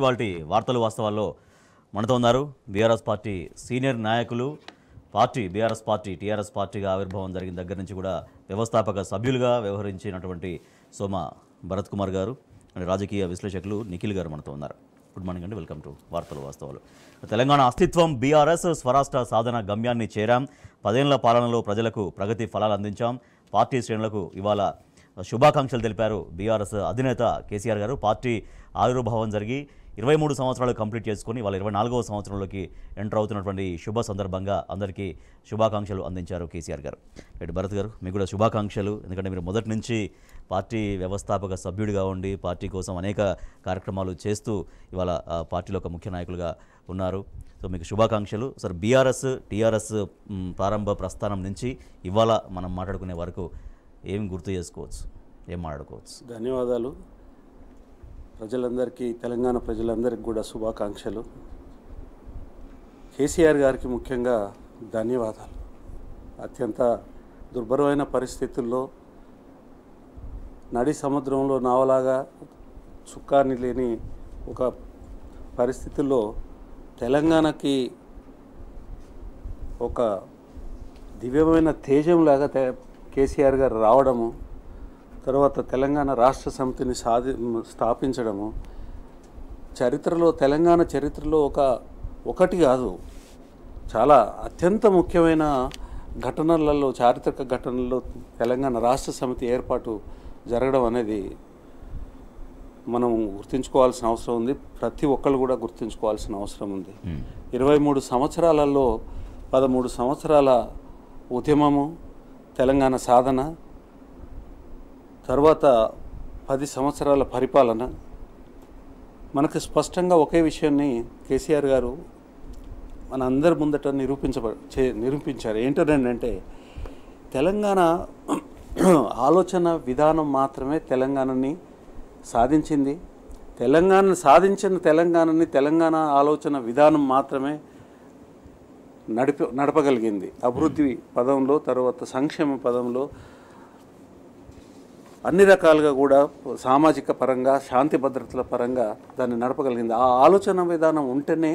ఇవాల్టి వార్తలు వాస్తవాల్లో మనతో ఉన్నారు బీఆర్ఎస్ పార్టీ సీనియర్ నాయకులు. బీఆర్ఎస్ పార్టీ టీఆర్ఎస్ పార్టీగా ఆవిర్భావం జరిగిన దగ్గర నుంచి కూడా వ్యవస్థాపక సభ్యులుగా వ్యవహరించినటువంటి సోమ భరత్ కుమార్ గారు అండ్ రాజకీయ విశ్లేషకులు నిఖిల్ గారు మనతో ఉన్నారు. గుడ్ మార్నింగ్ అండి, వెల్కమ్ టు వార్తలు వాస్తవాలు. తెలంగాణ అస్తిత్వం బీఆర్ఎస్, స్వరాష్ట్ర సాధన గమ్యాన్ని చేరాం, 10 ఏళ్ల పాలనలో ప్రజలకు ప్రగతి ఫలాలు అందించాం, పార్టీ శ్రేణులకు ఇవాళ శుభాకాంక్షలు తెలిపారు బీఆర్ఎస్ అధినేత కేసీఆర్ గారు. పార్టీ ఆవిర్భావం జరిగి 23 సంవత్సరాలు కంప్లీట్ చేసుకుని వాళ్ళ 24వ సంవత్సరంలోకి ఎంటర్ అవుతున్నటువంటి శుభ సందర్భంగా అందరికీ శుభాకాంక్షలు అందించారు కేసీఆర్ గారు. రెడ్డి భరత్ గారు, మీకు కూడా శుభాకాంక్షలు. ఎందుకంటే మీరు మొదటి నుంచి పార్టీ వ్యవస్థాపక సభ్యుడిగా ఉండి పార్టీ కోసం అనేక కార్యక్రమాలు చేస్తూ ఇవాళ పార్టీలో ఒక ముఖ్య నాయకులుగా ఉన్నారు. సో మీకు శుభాకాంక్షలు. సార్, బీఆర్ఎస్ టీఆర్ఎస్ ప్రారంభ ప్రస్థానం నుంచి ఇవాళ మనం మాట్లాడుకునే వరకు ఏం గుర్తు చేసుకోవచ్చు, ఏం మాట్లాడుకోవచ్చు? ధన్యవాదాలు. ప్రజలందరికీ, తెలంగాణ ప్రజలందరికీ కూడా శుభాకాంక్షలు. కేసీఆర్ గారికి ముఖ్యంగా ధన్యవాదాలు. అత్యంత దుర్భరమైన పరిస్థితుల్లో నడి సముద్రంలో నావలాగా చుక్కాని లేని ఒక పరిస్థితుల్లో తెలంగాణకి ఒక దివ్యమైన తేజంలాగా కేసీఆర్ గారు రావడము, తర్వాత తెలంగాణ రాష్ట్ర సమితిని స్థాపించడము చరిత్రలో, తెలంగాణ చరిత్రలో ఒకటి కాదు, చాలా అత్యంత ముఖ్యమైన ఘటనలలో, చారిత్రక ఘటనల్లో తెలంగాణ రాష్ట్ర సమితి ఏర్పాటు జరగడం అనేది మనం గుర్తుంచుకోవాల్సిన అవసరం ఉంది. ప్రతి ఒక్కళ్ళు కూడా గుర్తుంచుకోవాల్సిన అవసరం ఉంది. 23 సంవత్సరాలలో 13 సంవత్సరాల ఉద్యమము, తెలంగాణ సాధన, తర్వాత 10 సంవత్సరాల పరిపాలన, మనకు స్పష్టంగా ఒకే విషయాన్ని కేసీఆర్ గారు మన అందరి ముందట నిరూపించారు. ఏంటంటే తెలంగాణ ఆలోచన విధానం మాత్రమే తెలంగాణని సాధించింది. తెలంగాణని తెలంగాణ ఆలోచన విధానం మాత్రమే నడపగలిగింది. అభివృద్ధి పదంలో, తర్వాత సంక్షేమ పదంలో అన్ని రకాలుగా కూడా సామాజిక పరంగా, శాంతి భద్రతల పరంగా దాన్ని నడపగలిగింది. ఆ ఆలోచన విధానం ఉంటేనే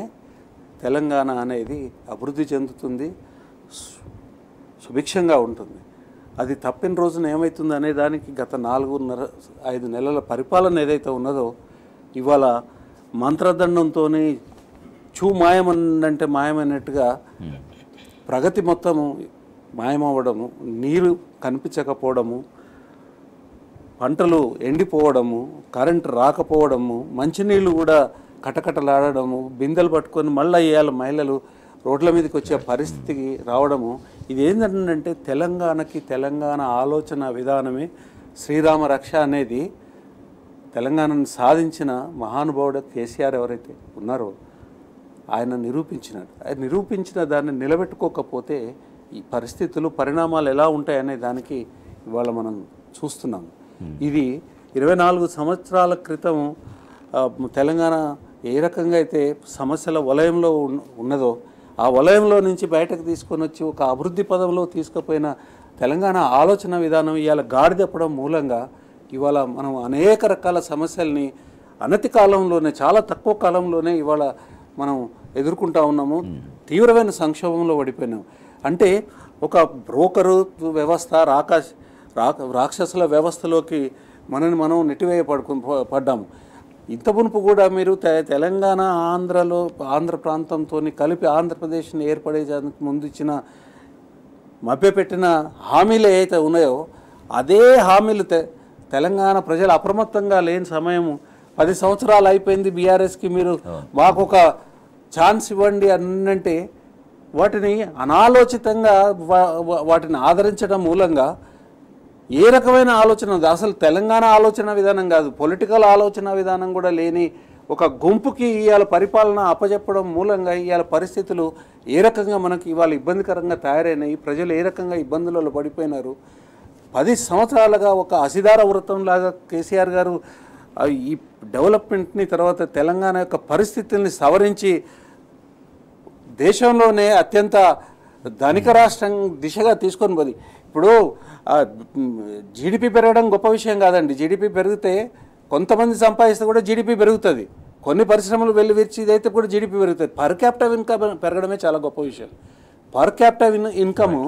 తెలంగాణ అనేది అభివృద్ధి చెందుతుంది, సుభిక్షంగా ఉంటుంది. అది తప్పిన రోజున ఏమవుతుంది అనే దానికి గత 4.5 నెలల పరిపాలన ఏదైతే ఉన్నదో, ఇవాళ మంత్రదండంతో మాయమనంటే మాయమైనట్టుగా ప్రగతి మొత్తము మాయమవ్వడము, నీరు కనిపించకపోవడము, పంటలు ఎండిపోవడము, కరెంటు రాకపోవడము, మంచినీళ్ళు కూడా కటకటలాడడము, బిందెలు పట్టుకొని మళ్ళీ ఇవాళ మహిళలు రోడ్ల మీదకి వచ్చే పరిస్థితికి రావడము, ఇది ఏంటంటే తెలంగాణకి, తెలంగాణ ఆలోచన విధానమే శ్రీరామ రక్ష అనేది తెలంగాణను సాధించిన మహానుభావుడు కేసీఆర్ ఎవరైతే ఉన్నారో ఆయన నిరూపించినాడు. ఆయన నిరూపించిన దాన్ని నిలబెట్టుకోకపోతే ఈ పరిస్థితులు, పరిణామాలు ఎలా ఉంటాయనే దానికి ఇవాళ మనం చూస్తున్నాం. ఇది 24 సంవత్సరాల క్రితం తెలంగాణ ఏ రకంగా అయితే సమస్యల వలయంలో ఉన్నదో, ఆ వలయంలో నుంచి బయటకు తీసుకొని వచ్చి ఒక అభివృద్ధి పదంలో తీసుకుపోయిన తెలంగాణ ఆలోచన విధానం ఇవాళ గాడిదప్పడం మూలంగా ఇవాళ మనం అనేక రకాల సమస్యల్ని అనతి కాలంలోనే, చాలా తక్కువ కాలంలోనే ఇవాళ మనం ఎదుర్కొంటా ఉన్నాము. తీవ్రమైన సంక్షోభంలో పడిపోయినాం. అంటే ఒక బ్రోకరు వ్యవస్థ, రాక్షసుల వ్యవస్థలోకి మనం పడ్డాము. ఇంత మునుపు కూడా మీరు తెలంగాణ, ఆంధ్ర ప్రాంతంతో కలిపి ఆంధ్రప్రదేశ్ని ఏర్పడేదానికి ముందు ఇచ్చిన మభ్యపెట్టిన హామీలు ఏవైతే ఉన్నాయో, అదే హామీలు తెలంగాణ ప్రజలు అప్రమత్తంగా లేని సమయం 10 సంవత్సరాలు అయిపోయింది. బీఆర్ఎస్కి మీరు మాకు ఒక ఛాన్స్ ఇవ్వండి అనంటే వాటిని అనాలోచితంగా వాటిని ఆదరించడం మూలంగా ఏ రకమైన ఆలోచన, అసలు తెలంగాణ ఆలోచన విధానం కాదు, పొలిటికల్ ఆలోచన విధానం కూడా లేని ఒక గుంపుకి ఇవాళ పరిపాలన అప్పచెప్పడం మూలంగా ఇవాళ పరిస్థితులు ఏ రకంగా మనకి ఇవాళ ఇబ్బందికరంగా తయారైనాయి, ప్రజలు ఏ రకంగా ఇబ్బందులలో పడిపోయినారు. 10 సంవత్సరాలుగా ఒక అసిదార వృత్తంలాగా కేసీఆర్ గారు ఈ డెవలప్మెంట్ని, తర్వాత తెలంగాణ యొక్క పరిస్థితుల్ని సవరించి దేశంలోనే అత్యంత ధనిక రాష్ట్రం దిశగా తీసుకొని పోయి, ఇప్పుడు జీడిపి పెరగడం గొప్ప విషయం కాదండి. జీడిపి పెరిగితే కొంతమంది సంపాదిస్తే కూడా జీడిపి పెరుగుతుంది, కొన్ని పరిశ్రమలు వెల్లివిరిచి ఇదైతే కూడా జీడిపి పెరుగుతుంది. పర్ క్యాపిటల్ ఇన్కమ్ పెరగడమే చాలా గొప్ప విషయం. పర్ క్యాపిటల్ ఇన్కమ్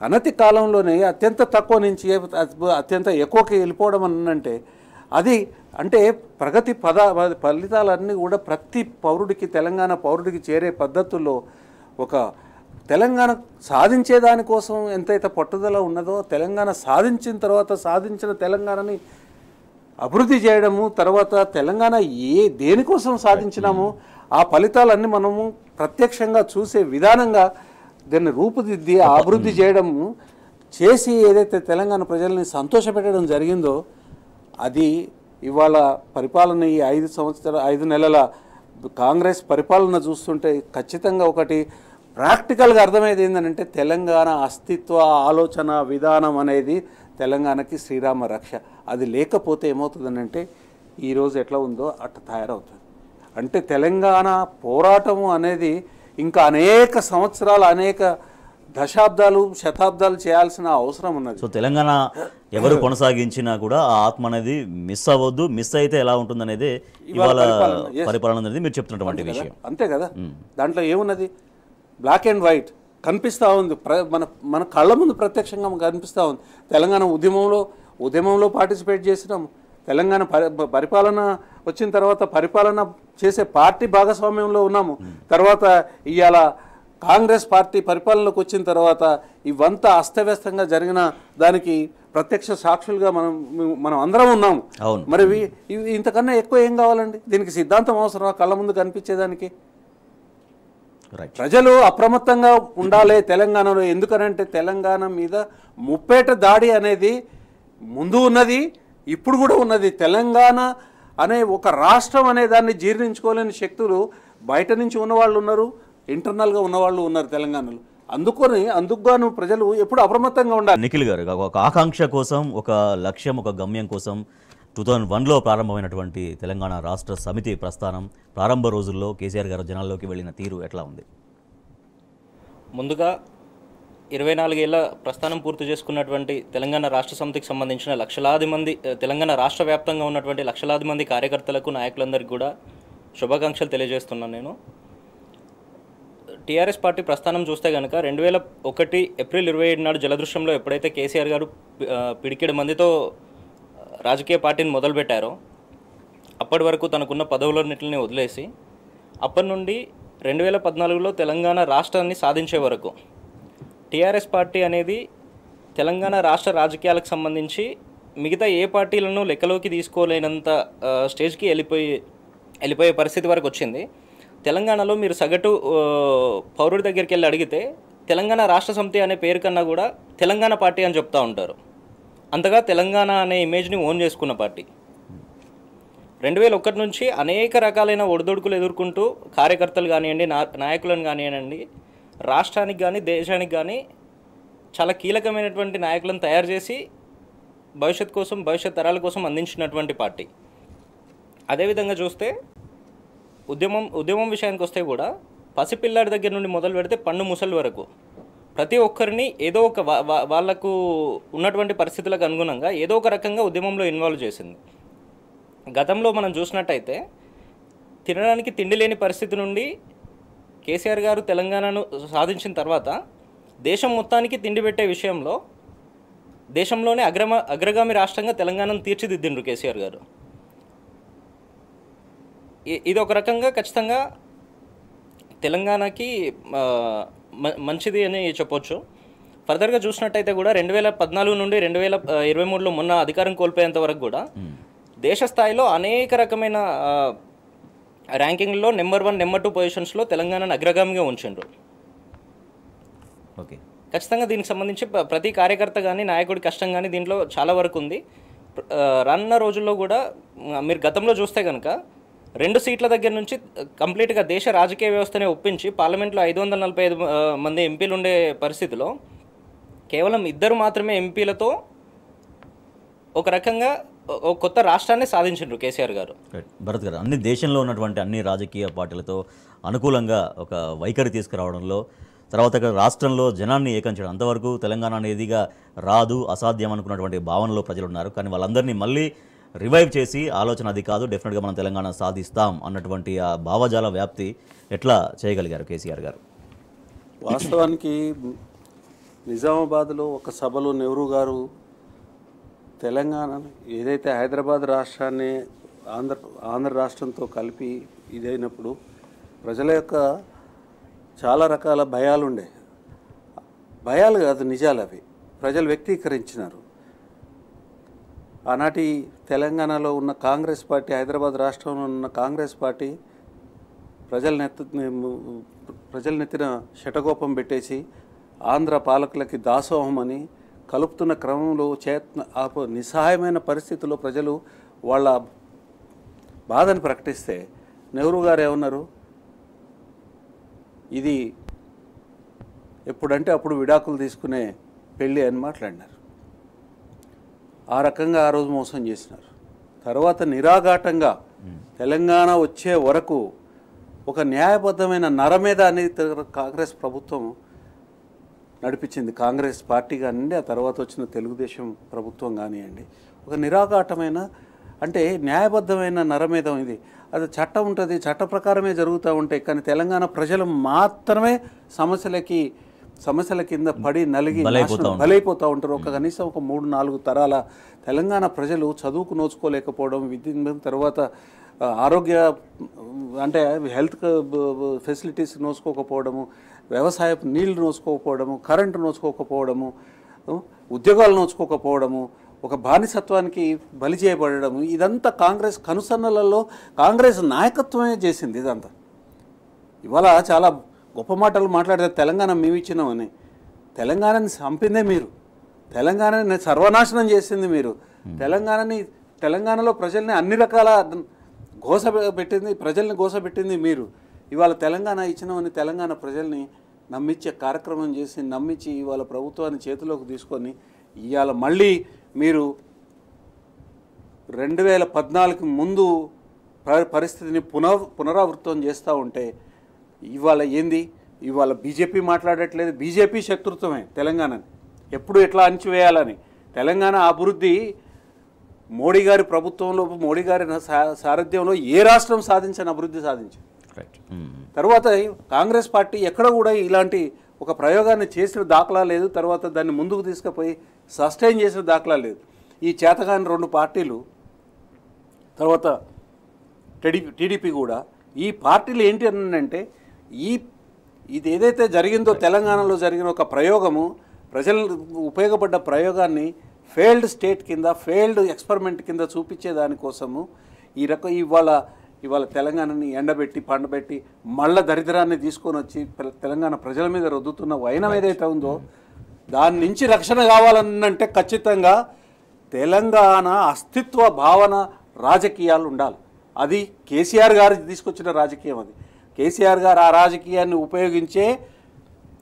అనతి కాలంలోనే అత్యంత తక్కువ నుంచి అత్యంత ఎక్కువకి వెళ్ళిపోవడం అంటే అది అంటే ప్రగతి ఫలితాలన్నీ కూడా ప్రతి పౌరుడికి, తెలంగాణ పౌరుడికి చేరే పద్ధతుల్లో ఒక తెలంగాణ సాధించే దానికోసం ఎంతైతే పట్టుదల ఉన్నదో, తెలంగాణ సాధించిన తర్వాత సాధించిన తెలంగాణని అభివృద్ధి చేయడము, తర్వాత తెలంగాణ దేనికోసం సాధించినామో ఆ ఫలితాలన్నీ మనము ప్రత్యక్షంగా చూసే విధానంగా దాన్ని రూపుదిద్ది అభివృద్ధి చేయడము చేసి ఏదైతే తెలంగాణ ప్రజల్ని సంతోషపెట్టడం జరిగిందో అది ఇవాళ పరిపాలన ఈ 5 నెలల కాంగ్రెస్ పరిపాలన చూస్తుంటే ఖచ్చితంగా ఒకటి ప్రాక్టికల్గా అర్థమయ్యేది ఏంటంటే తెలంగాణ అస్తిత్వ ఆలోచన విధానం అనేది తెలంగాణకి శ్రీరామ రక్ష. అది లేకపోతే ఏమవుతుందనంటే ఈరోజు ఎట్లా ఉందో అట్లా తయారవుతుంది. అంటే తెలంగాణ పోరాటము అనేది ఇంకా అనేక సంవత్సరాలు, అనేక దశాబ్దాలు, శతాబ్దాలు చేయాల్సిన అవసరం ఉన్నది. సో తెలంగాణ ఎవరు కొనసాగించినా కూడా ఆ ఆత్మ అనేది మిస్ అవ్వద్దు. మిస్ అయితే ఎలా ఉంటుంది అనేది ఇవాళ పరిపాలన అనేది మీరు చెప్తున్నటువంటి విషయం. అంతే కదా, దాంట్లో ఏమున్నది? బ్లాక్ అండ్ వైట్ కనిపిస్తూ ఉంది, మన కళ్ళ ముందు ప్రత్యక్షంగా కనిపిస్తూ ఉంది. తెలంగాణ ఉద్యమంలో పార్టిసిపేట్ చేసినాము. తెలంగాణ పరిపాలన వచ్చిన తర్వాత పరిపాలన చేసే పార్టీ భాగస్వామ్యంలో ఉన్నాము. తర్వాత ఇవాళ కాంగ్రెస్ పార్టీ పరిపాలనలోకి వచ్చిన తర్వాత ఇవంతా అస్తవ్యస్తంగా జరిగిన దానికి ప్రత్యక్ష సాక్షులుగా మనం అందరం ఉన్నాము. మరి ఇంతకన్నా ఎక్కువ ఏం కావాలండి? దీనికి సిద్ధాంతం అవసరం కళ్ళ ముందు కనిపించేదానికి. ప్రజలు అప్రమత్తంగా ఉండాలి తెలంగాణలో. ఎందుకనంటే తెలంగాణ మీద ముప్పేట దాడి అనేది ముందు ఉన్నది, ఇప్పుడు కూడా ఉన్నది. తెలంగాణ అనే ఒక రాష్ట్రం అనే దాన్ని జీర్ణించుకోలేని శక్తులు బయట నుంచి ఉన్నవాళ్ళు ఉన్నారు, ఇంటర్నల్గా ఉన్నవాళ్ళు ఉన్నారు తెలంగాణలో. అందుకుగాను ప్రజలు ఎప్పుడు అప్రమత్తంగా ఉండాలి. నిఖిల్ గారు, ఒక ఆకాంక్ష కోసం, ఒక లక్ష్యం, ఒక గమ్యం కోసం 2001లో ప్రారంభమైనటువంటి తెలంగాణ రాష్ట్ర సమితి ప్రస్థానం ప్రారంభ రోజుల్లో కేసీఆర్ గారు జనాల్లోకి వెళ్ళిన తీరు ఎట్లా ఉంది? ముందుగా 24 ఏళ్ల ప్రస్థానం పూర్తి చేసుకున్నటువంటి తెలంగాణ రాష్ట్ర సమితికి సంబంధించిన లక్షలాది మంది, తెలంగాణ రాష్ట్ర వ్యాప్తంగా ఉన్నటువంటి లక్షలాది మంది కార్యకర్తలకు, నాయకులందరికీ కూడా శుభాకాంక్షలు తెలియజేస్తున్నాను. నేను టీఆర్ఎస్ పార్టీ ప్రస్థానం చూస్తే కనుక 2001 ఏప్రిల్ 27 నాడు జలదృశ్యంలో ఎప్పుడైతే కేసీఆర్ గారు పిడికెడు మందితో రాజకీయ పార్టీని మొదలుపెట్టారో అప్పటి వరకు తనకున్న పదవులన్నింటిని వదిలేసి అప్పటి నుండి 2014లో తెలంగాణ రాష్ట్రాన్ని సాధించే వరకు టీఆర్ఎస్ పార్టీ అనేది తెలంగాణ రాష్ట్ర రాజకీయాలకు సంబంధించి మిగతా ఏ పార్టీలను లెక్కలోకి తీసుకోలేనంత స్టేజ్కి వెళ్ళిపోయే పరిస్థితి వరకు వచ్చింది. తెలంగాణలో మీరు సగటు పౌరుడి దగ్గరికి వెళ్ళి అడిగితే తెలంగాణ రాష్ట్ర సమితి అనే పేరు కన్నా కూడా తెలంగాణ పార్టీ అని చెప్తూ ఉంటారు. అంతగా తెలంగాణ అనే ఇమేజ్ని ఓన్ చేసుకున్న పార్టీ. 2001 నుంచి అనేక రకాలైన ఒడిదొడుకులు ఎదుర్కొంటూ కార్యకర్తలు కానివ్వండి, నాయకులను కానివ్వండి, రాష్ట్రానికి కానీ దేశానికి కానీ చాలా కీలకమైనటువంటి నాయకులను తయారు చేసి భవిష్యత్ తరాల కోసం అందించినటువంటి పార్టీ. అదేవిధంగా చూస్తే ఉద్యమం విషయానికి వస్తే కూడా పసిపిల్లాడి దగ్గర నుండి మొదలు పెడితే పండు ముసలి వరకు ప్రతి ఒక్కరిని ఏదో ఒక వాళ్లకు ఉన్నటువంటి పరిస్థితులకు అనుగుణంగా ఏదో ఒక రకంగా ఉద్యమంలో ఇన్వాల్వ్ చేసింది. గతంలో మనం చూసినట్టయితే తినడానికి తిండి లేని పరిస్థితి నుండి కేసీఆర్ గారు తెలంగాణను సాధించిన తర్వాత దేశం మొత్తానికి తిండి పెట్టే విషయంలో దేశంలోనే అగ్రగామి రాష్ట్రంగా తెలంగాణను తీర్చిదిద్దిండ్రు కేసీఆర్ గారు. ఇది ఒక రకంగా ఖచ్చితంగా తెలంగాణకి మంచిది అని చెప్పొచ్చు. ఫర్దర్గా చూసినట్టయితే కూడా 2014 నుండి 2023లో మొన్న అధికారం కోల్పోయేంత వరకు కూడా దేశ స్థాయిలో అనేక రకమైన ర్యాంకింగ్లో నెంబర్ 1, నెంబర్ 2 పొజిషన్స్లో తెలంగాణను అగ్రగామిగా ఉంచిండ్రు. ఓకే, ఖచ్చితంగా దీనికి సంబంధించి ప్రతి కార్యకర్త కానీ నాయకుడి కష్టం కానీ దీంట్లో చాలా వరకు ఉంది. రానున్న రోజుల్లో కూడా మీరు గతంలో చూస్తే కనుక 2 సీట్ల దగ్గర నుంచి కంప్లీట్గా దేశ రాజకీయ వ్యవస్థనే ఒప్పించి పార్లమెంట్లో 545 మంది ఎంపీలు ఉండే పరిస్థితిలో కేవలం 2 మాత్రమే ఎంపీలతో ఒక రకంగా ఒక కొత్త రాష్ట్రాన్ని సాధించారు కేసీఆర్ గారు. భరత్ గారు, అన్ని దేశంలో ఉన్నటువంటి అన్ని రాజకీయ పార్టీలతో అనుకూలంగా ఒక వైఖరి తీసుకురావడంలో, తర్వాత రాష్ట్రంలో జనాన్ని ఏకం చేయడం, అంతవరకు తెలంగాణ అనేదిగా రాదు, అసాధ్యం అనుకున్నటువంటి భావనలో ప్రజలు ఉన్నారు. కానీ వాళ్ళందరినీ మళ్ళీ రివైవ్ చేసి ఆలోచన అది కాదు, డెఫినెట్గా మనం తెలంగాణ సాధిస్తాం అన్నటువంటి ఆ భావజాల వ్యాప్తి ఎట్లా చేయగలిగారు కేసీఆర్ గారు? వాస్తవానికి నిజామాబాద్లో ఒక సభలో నెహ్రూ గారు తెలంగాణ ఏదైతే హైదరాబాద్ రాష్ట్రాన్ని ఆంధ్ర రాష్ట్రంతో కలిపి ఇదైనప్పుడు ప్రజల యొక్క చాలా రకాల భయాలు ఉండే, భయాలు కాదు నిజాలు అవి ప్రజలు వ్యక్తీకరించినారు. ఆనాటి తెలంగాణలో ఉన్న కాంగ్రెస్ పార్టీ, హైదరాబాద్ రాష్ట్రంలో ఉన్న కాంగ్రెస్ పార్టీ ప్రజల నెత్తిన శటగోపం పెట్టేసి ఆంధ్ర పాలకులకి దాసోహం అని కలుపుతున్న క్రమంలో నిస్సహాయమైన పరిస్థితుల్లో ప్రజలు వాళ్ళ బాధను ప్రకటిస్తే నెహ్రూ గారు ఏమన్నారు, ఇది ఎప్పుడంటే అప్పుడు విడాకులు తీసుకునే పెళ్ళి అని మాట్లాడినారు. ఆ రకంగా ఆ రోజు మోసం చేసినారు. తర్వాత నిరాఘాటంగా తెలంగాణ వచ్చే వరకు ఒక న్యాయబద్ధమైన నరమేధ అనేది కాంగ్రెస్ ప్రభుత్వం నడిపించింది. కాంగ్రెస్ పార్టీ కానివ్వండి, ఆ తర్వాత వచ్చిన తెలుగుదేశం ప్రభుత్వం కానివ్వండి, ఒక నిరాఘాటమైన అంటే న్యాయబద్ధమైన నరమేధం ఇది. అది చట్టం ఉంటుంది, చట్ట ప్రకారమే జరుగుతూ ఉంటాయి. కానీ తెలంగాణ ప్రజలు మాత్రమే సమస్యల కింద పడి నలిగి బలైపోతూ ఉంటారు. కనీసం ఒక 3-4 తరాల తెలంగాణ ప్రజలు చదువుకు నోచుకోలేకపోవడం, విద్య తర్వాత ఆరోగ్య అంటే హెల్త్ ఫెసిలిటీస్ నోచుకోకపోవడము, వ్యవసాయపు నీళ్లు నోచుకోకపోవడము, కరెంటు నోచుకోకపోవడము, ఉద్యోగాలు నోచుకోకపోవడము, ఒక బానిసత్వానికి బలి చేయబడము, ఇదంతా కాంగ్రెస్ కనుసన్నలలో కాంగ్రెస్ నాయకత్వమే చేసింది. ఇదంతా ఇవాళ చాలా గొప్ప మాటలు మాట్లాడితే తెలంగాణ మేము ఇచ్చినామని, తెలంగాణని చంపిందే మీరు, తెలంగాణని సర్వనాశనం చేసింది మీరు, తెలంగాణలో ప్రజల్ని అన్ని రకాల ప్రజల్ని గోసపెట్టింది మీరు. ఇవాళ తెలంగాణ ఇచ్చినామని తెలంగాణ ప్రజల్ని నమ్మించే కార్యక్రమం చేసి నమ్మించి ఇవాళ ప్రభుత్వాన్ని చేతిలోకి తీసుకొని ఇవాళ మళ్ళీ మీరు 2014 ముందు పరిస్థితిని పునరావృతం చేస్తూ ఉంటే ఇవాళ ఏంది, ఇవాళ బీజేపీ మాట్లాడట్లేదు. బీజేపీ శత్రుత్వమే తెలంగాణని ఎప్పుడు ఎట్లా అణిచివేయాలని. తెలంగాణ అభివృద్ధి మోడీ గారి ప్రభుత్వంలో, మోడీ గారి సారథ్యంలో ఏ రాష్ట్రం సాధించని అభివృద్ధి సాధించింది. తర్వాత కాంగ్రెస్ పార్టీ ఎక్కడ కూడా ఇలాంటి ఒక ప్రయోగాన్ని చేసిన దాఖలా లేదు. తర్వాత దాన్ని ముందుకు తీసుకుపోయి సస్టైన్ చేసిన దాఖలా లేదు. ఈ చేతగాని 2 పార్టీలు, తర్వాత టీడీపీ కూడా, ఈ పార్టీలు ఏంటి అంటే ఇది ఏదైతే జరిగిందో తెలంగాణలో జరిగిన ఒక ప్రయోగము, ప్రజలు ఉపయోగపడ్డ ప్రయోగాన్ని ఫెయిల్డ్ స్టేట్ కింద, ఫెయిల్డ్ ఎక్స్పెరిమెంట్ కింద చూపించే దానికోసము ఇవాళ తెలంగాణని ఎండబెట్టి పండబెట్టి మళ్ళా దరిద్రాన్ని తీసుకొని వచ్చి తెలంగాణ ప్రజల మీద రుద్దుతున్న వైనం ఏదైతే ఉందో దాని నుంచి రక్షణ కావాలనంటే ఖచ్చితంగా తెలంగాణ అస్తిత్వ భావన రాజకీయాలు ఉండాలి. అది కేసీఆర్ గారు తీసుకొచ్చిన రాజకీయం. అది కేసీఆర్ గారు ఆ రాజకీయాన్ని ఉపయోగించే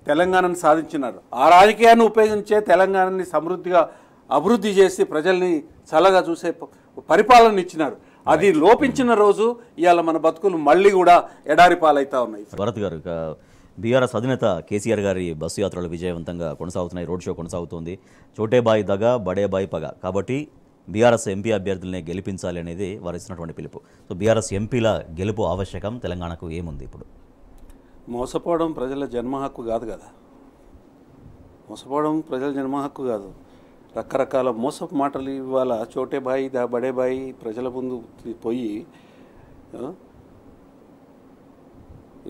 తెలంగాణను సాధించినారు. ఆ రాజకీయాన్ని ఉపయోగించే తెలంగాణని సమృద్ధిగా అభివృద్ధి చేసి ప్రజల్ని చల్లగా చూసే పరిపాలన ఇచ్చినారు. అది లోపించిన రోజు ఇవాళ మన బతుకులు మళ్ళీ కూడా ఎడారి పాలవుతా ఉన్నాయి. భరత్ గారు, బీఆర్ఎస్ అధినేత కేసీఆర్ గారి బస్సు యాత్రలు విజయవంతంగా కొనసాగుతున్నాయి, రోడ్ షో కొనసాగుతోంది. చోటేబాయి దగ, బడేబాయి పగ. కాబట్టి బీఆర్ఎస్ ఎంపీ అభ్యర్థులనే గెలిపించాలి అనేది వారు ఇచ్చినటువంటి పిలుపు. సో బీఆర్ఎస్ ఎంపీల గెలుపు ఆవశ్యకం. తెలంగాణకు ఏముంది ఇప్పుడు? మోసపోవడం ప్రజల జన్మ హక్కు కాదు కదా. మోసపోవడం ప్రజల జన్మ హక్కు కాదు. రకరకాల మోసపు మాటలు ఇవాళ చోటేబాయి బడేబాయి ప్రజల ముందు పోయి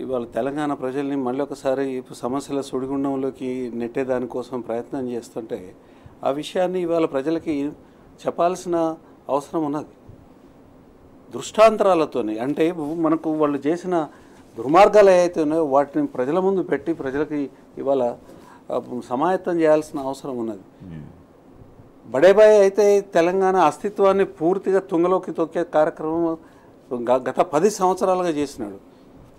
ఇవాళ తెలంగాణ ప్రజల్ని మళ్ళీ ఒకసారి సమస్యల సుడిగుండంలోకి నెట్టేదానికోసం ప్రయత్నం చేస్తుంటే ఆ విషయాన్ని ఇవాళ ప్రజలకి చెప్పాల్సిన అవసరం ఉన్నది. దృష్టాంతరాలతోని, అంటే మనకు వాళ్ళు చేసిన దుర్మార్గాలు ఏవైతే ఉన్నాయో వాటిని ప్రజల ముందు పెట్టి ప్రజలకి ఇవాళ సమాయత్తం చేయాల్సిన అవసరం ఉన్నది. బడేబాయి అయితే తెలంగాణ అస్తిత్వాన్ని పూర్తిగా తుంగలోకి తొక్కే కార్యక్రమం గత 10 సంవత్సరాలుగా చేసినాడు.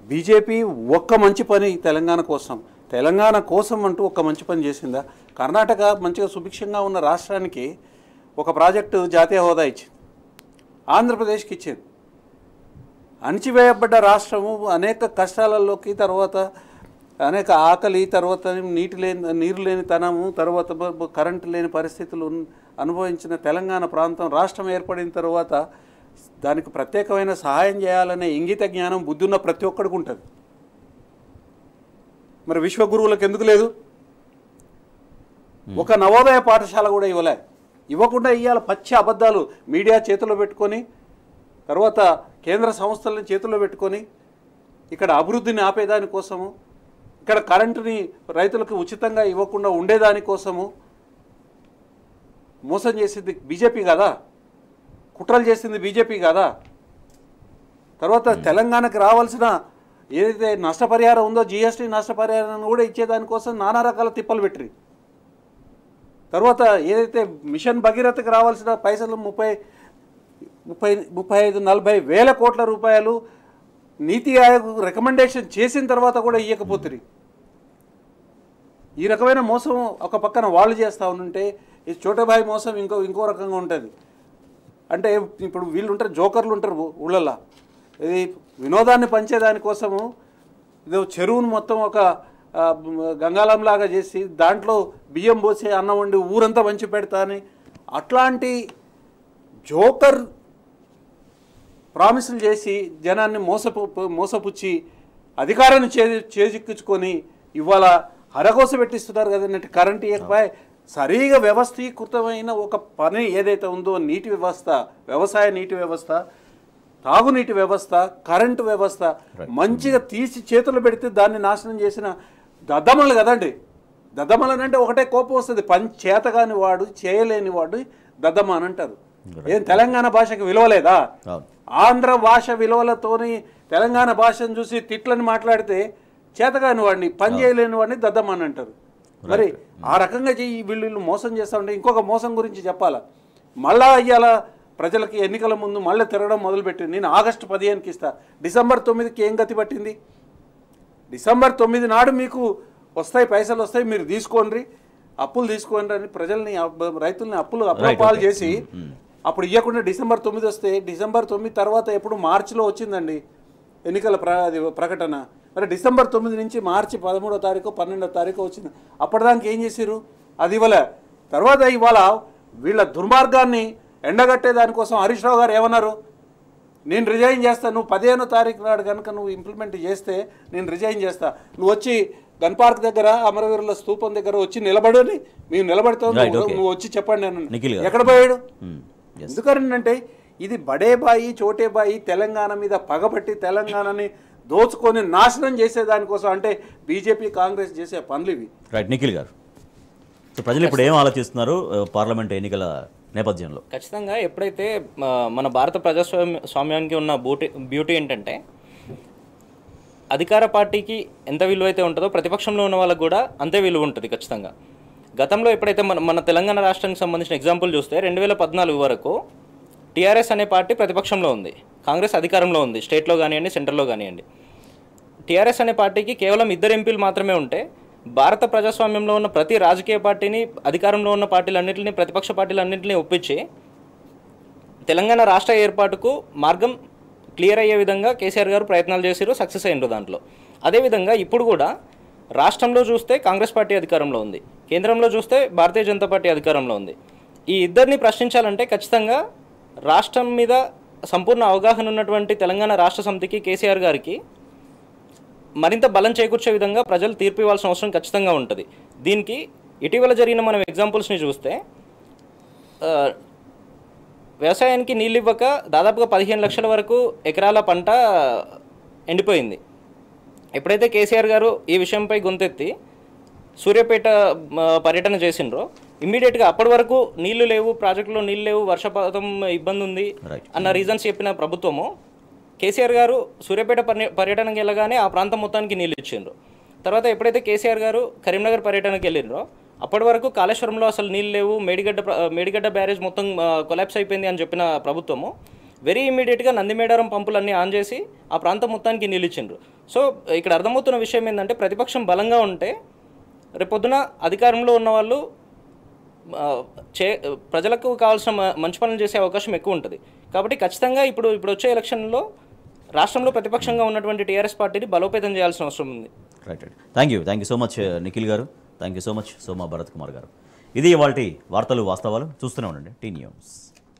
బీజేపీ ఒక్క మంచి పని తెలంగాణ కోసం అంటూ ఒక్క మంచి పని చేసిందా? కర్ణాటక మంచిగా సుభిక్షంగా ఉన్న రాష్ట్రానికి ఒక ప్రాజెక్టు జాతీయ హోదా ఇచ్చింది, ఆంధ్రప్రదేశ్కి ఇచ్చింది. అణిచివేయబడ్డ రాష్ట్రము అనేక కష్టాలలోకి, తర్వాత అనేక ఆకలి, తర్వాత నీరు లేని తనము, తర్వాత కరెంటు లేని పరిస్థితులు అనుభవించిన తెలంగాణ ప్రాంతం రాష్ట్రం ఏర్పడిన తర్వాత దానికి ప్రత్యేకమైన సహాయం చేయాలనే ఇంగిత జ్ఞానం బుద్ధున్న ప్రతి ఒక్కడికి ఉంటుంది. మరి విశ్వగురువులకు ఎందుకు లేదు? ఒక నవోదయ పాఠశాల కూడా ఇవ్వకుండా ఇవాళ పచ్చి అబద్ధాలు మీడియా చేతిలో పెట్టుకొని, తర్వాత కేంద్ర సంస్థలను చేతిలో పెట్టుకొని, ఇక్కడ అభివృద్ధిని ఆపేదానికోసము, ఇక్కడ కరెంటుని రైతులకు ఉచితంగా ఇవ్వకుండా ఉండేదానికోసము మోసం చేసింది బీజేపీ కదా, కుట్రలు చేసింది బీజేపీ కదా. తర్వాత తెలంగాణకు రావాల్సిన ఏదైతే నష్టపరిహారం ఉందో జీఎస్టీ నష్టపరిహారాన్ని కూడా ఇచ్చేదానికోసం నానా రకాల తిప్పలు పెట్టిరి. తర్వాత ఏదైతే మిషన్ భగీరథకు రావాల్సిన పైసలు 35-40 వేల కోట్ల రూపాయలు నీతి ఆయోగ్ రికమెండేషన్ చేసిన తర్వాత కూడా ఇవ్వకపోతుంది. ఈ రకమైన మోసం ఒక పక్కన వాళ్ళు చేస్తూ ఉంటే ఈ చోటబాయి మోసం ఇంకో రకంగా ఉంటుంది. అంటే ఇప్పుడు వీళ్ళు ఉంటారు, జోకర్లు ఉంటారు ఊళ్ళల్లో, ఇది వినోదాన్ని పంచేదానికోసము ఇది చెరువును మొత్తం ఒక గంగాళంలాగా చేసి దాంట్లో బియ్యం పోసి అన్నం వండి ఊరంతా పంచి పెడతా అని అట్లాంటి జోకర్ ప్రామిసులు చేసి జనాన్ని మోసపుచ్చి అధికారాన్ని చేజిక్కించుకొని ఇవాళ హరగోస పెట్టిస్తున్నారు కదండి. కరెంట్ ఇవ్వకపోయి సరిగా వ్యవస్థీకృతమైన ఒక పని ఏదైతే ఉందో నీటి వ్యవస్థ, వ్యవసాయ నీటి వ్యవస్థ, తాగునీటి వ్యవస్థ, కరెంటు వ్యవస్థ మంచిగా తీసి చేతులు పెడితే దాన్ని నాశనం చేసిన దద్దమ్మలు కదండి. దద్దమ్మలనంటే ఒకటే కోపం వస్తుంది, పని చేతగాని వాడు చేయలేని వాడు దద్దమ్మ అని అంటారు. ఏం తెలంగాణ భాషకి విలువలేదా? ఆంధ్ర భాష విలువలతోని తెలంగాణ భాషను చూసి తిట్లని మాట్లాడితే చేతగాని వాడిని, పని చేయలేని వాడిని దద్దమ్మ అని అంటారు. మరి ఆ రకంగా వీళ్ళు మోసం చేస్తూ ఉంటే ఇంకొక మోసం గురించి చెప్పాలా. మళ్ళా ఇవాళ ప్రజలకి ఎన్నికల ముందు మళ్ళీ తిరగడం మొదలుపెట్టింది. నేను ఆగస్టు 15కి ఇస్తా, డిసెంబర్ 9కి ఏం గతి పట్టింది? డిసెంబర్ 9 నాడు మీకు వస్తాయి, పైసలు వస్తాయి, మీరు తీసుకోండి, అప్పులు తీసుకోండి అని ప్రజల్ని, రైతుల్ని అప్పులు చేసి అప్పుడు ఇవ్వకుండా డిసెంబర్ 9 వస్తే డిసెంబర్ 9 తర్వాత ఎప్పుడు మార్చిలో వచ్చిందండి ఎన్నికల ప్రకటన. మరి డిసెంబర్ 9 నుంచి మార్చి 13వ తారీఖు 12వ తారీఖు వచ్చింది. అప్పటిదానికి ఏం చేశారు? అది ఇవ్వలే. తర్వాత ఇవాళ వీళ్ళ దుర్మార్గాన్ని ఎండగట్టే దానికోసం హరీష్ రావు గారు ఏమన్నారు? నేను రిజైన్ చేస్తాను, నువ్వు 15వ తారీఖు నాడు కనుక నువ్వు ఇంప్లిమెంట్ చేస్తే నేను రిజైన్ చేస్తా, నువ్వు వచ్చి గన్ పార్క్ దగ్గర అమరవీరుల స్తూపం దగ్గర వచ్చి నిలబడని, మేము నిలబడతావు, నువ్వు వచ్చి చెప్పండి అని. ఎక్కడ పోయాడు? ఎందుకనంటే ఇది బడేబాయి చోటేబాయి తెలంగాణ మీద పగబట్టి తెలంగాణని దోచుకొని నాశనం చేసేదానికోసం, అంటే బీజేపీ కాంగ్రెస్ చేసే పనులు ఇవి. రైట్ నిఖిల్ గారు, సో ప్రజలు ఇప్పుడు ఏం ఆలోచిస్తున్నారు పార్లమెంట్ ఎన్నికల నేపథ్యంలో? ఖచ్చితంగా ఎప్పుడైతే మన భారత ప్రజాస్వామ్యానికి ఉన్న బ్యూటీ ఏంటంటే అధికార పార్టీకి ఎంత విలువ అయితే ఉంటుందో ప్రతిపక్షంలో ఉన్న వాళ్ళకు కూడా అంతే విలువ ఉంటుంది ఖచ్చితంగా. గతంలో ఎప్పుడైతే మన తెలంగాణ రాష్ట్రానికి సంబంధించిన ఎగ్జాంపుల్ చూస్తే 2014 వరకు టీఆర్ఎస్ అనే పార్టీ ప్రతిపక్షంలో ఉంది, కాంగ్రెస్ అధికారంలో ఉంది, స్టేట్లో కానివ్వండి సెంట్రల్లో కానివ్వండి. టీఆర్ఎస్ అనే పార్టీకి కేవలం 2 ఎంపీలు మాత్రమే ఉంటే భారత ప్రజాస్వామ్యంలో ఉన్న ప్రతి రాజకీయ పార్టీని, అధికారంలో ఉన్న పార్టీలన్నింటినీ, ప్రతిపక్ష పార్టీలన్నింటినీ ఒప్పించి తెలంగాణ రాష్ట్ర ఏర్పాటుకు మార్గం క్లియర్ అయ్యే విధంగా కేసీఆర్ గారు ప్రయత్నాలు చేశారు, సక్సెస్ అయ్యారు దాంట్లో. అదేవిధంగా ఇప్పుడు కూడా రాష్ట్రంలో చూస్తే కాంగ్రెస్ పార్టీ అధికారంలో ఉంది, కేంద్రంలో చూస్తే భారతీయ జనతా పార్టీ అధికారంలో ఉంది. ఈ ఇద్దరిని ప్రశ్నించాలంటే ఖచ్చితంగా రాష్ట్రం మీద సంపూర్ణ అవగాహన ఉన్నటువంటి తెలంగాణ రాష్ట్ర సమితికి, కేసీఆర్ గారికి మరింత బలం చేకూర్చే విధంగా ప్రజలు తీర్పు ఇవ్వాల్సిన అవసరం ఖచ్చితంగా ఉంటుంది. దీనికి ఇటీవల జరిగిన మనం ఎగ్జాంపుల్స్ని చూస్తే వ్యవసాయానికి నీళ్ళు ఇవ్వక దాదాపుగా 15 లక్షల వరకు ఎకరాల పంట ఎండిపోయింది. ఎప్పుడైతే కేసీఆర్ గారు ఈ విషయంపై గొంతెత్తి సూర్యాపేట పర్యటన చేసిండ్రో ఇమ్మీడియట్గా అప్పటి వరకు నీళ్లు లేవు, ప్రాజెక్టులో నీళ్ళు లేవు, వర్షపాతం ఇబ్బంది ఉంది అన్న రీజన్స్ చెప్పిన ప్రభుత్వము కేసీఆర్ గారు సూర్యాపేట పర్యటనకి వెళ్ళగానే ఆ ప్రాంతం మొత్తానికి నీళ్ళు ఇచ్చిండ్రు. తర్వాత ఎప్పుడైతే కేసీఆర్ గారు కరీంనగర్ పర్యటనకి వెళ్ళిండ్రో అప్పటి వరకు కాళేశ్వరంలో అసలు నీళ్ళు లేవు, మేడిగడ్డ బ్యారేజ్ మొత్తం కొలాప్స్ అయిపోయింది అని చెప్పిన ప్రభుత్వము వెరీ ఇమ్మీడియట్గా నందిమేడారం పంపులన్నీ ఆన్ చేసి ఆ ప్రాంతం మొత్తానికి నీళ్ళు ఇచ్చిండ్రు. సో ఇక్కడ అర్థమవుతున్న విషయం ఏంటంటే ప్రతిపక్షం బలంగా ఉంటే రేపొద్దున అధికారంలో ఉన్న వాళ్ళు ప్రజలకు కావాల్సిన మంచి పనులు చేసే అవకాశం ఎక్కువ ఉంటుంది. కాబట్టి ఖచ్చితంగా ఇప్పుడు వచ్చే ఎలక్షన్లో రాష్ట్రంలో ప్రతిపక్షంగా ఉన్నటువంటి టీఆర్ఎస్ పార్టీని బలోపేతం చేయాల్సిన అవసరం ఉంది. Right thank you so much Nikhil గారు, thank you so much Soma Bharat Kumar గారు. ఇది ఇవాల్టి వార్తలు వాస్తవాలు. చూస్తూనే ఉండండి టీ న్యూస్.